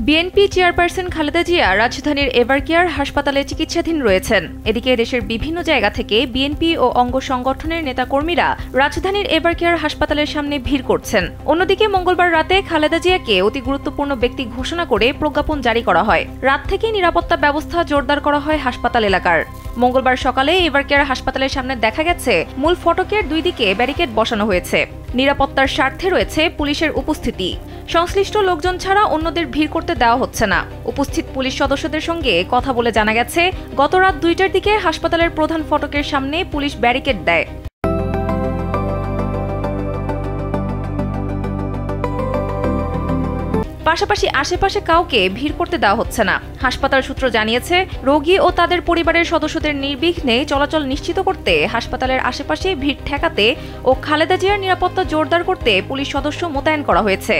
BNP chairperson Khaleda Zia রাজধানীর এভারকেয়ার হাসপাতালে চিকিৎসাধীন রয়েছেন। এদিকে দেশের বিভিন্ন জায়গা থেকে বিএনপি ও অঙ্গ সংগঠনের নেতাকর্মীরা রাজধানীর এভারকেয়ার হাসপাতালের সামনে ভিড় করছেন। অন্যদিকে মঙ্গলবার রাতে খালেদা জিয়াকে অতি গুরুত্বপূর্ণ ব্যক্তি ঘোষণা করে প্রজ্ঞাপন জারি করা হয়। রাত থেকেই নিরাপত্তা ব্যবস্থা জোরদার করা হয় হাসপাতাল এলাকার। মঙ্গলবার সকালে এভারকেয়ার হাসপাতালের সামনে দেখা গেছে মূল ফটকের দুই দিকে ব্যারিকেড বসানো হয়েছে। নিরাপত্তার স্বার্থে রয়েছে পুলিশের উপস্থিতি। সংশ্লিষ্ট লোকজন ছাড়া অন্যদের ভিড় করতে দেওয়া হচ্ছে না। উপস্থিত পুলিশ সদস্যদের সঙ্গে কথা বলে জানা গেছে, গত রাত 2টার দিকে হাসপাতালের প্রধান ফটকের সামনে পুলিশ ব্যারিকেড দেয়। পাশাপাশি আশেপাশে কাউকে ভিড় করতে দেওয়া হচ্ছে না। হাসপাতাল সূত্র জানিয়েছে, রোগী ও তাদের পরিবারের সদস্যদের নির্বিঘ্নে চলাচল নিশ্চিত করতে হাসপাতালের আশেপাশে ভিড় ঠেকাতে ও খালেদা জিয়ার নিরাপত্তা জোরদার করতে পুলিশ সদস্য মোতায়েন করা হয়েছে।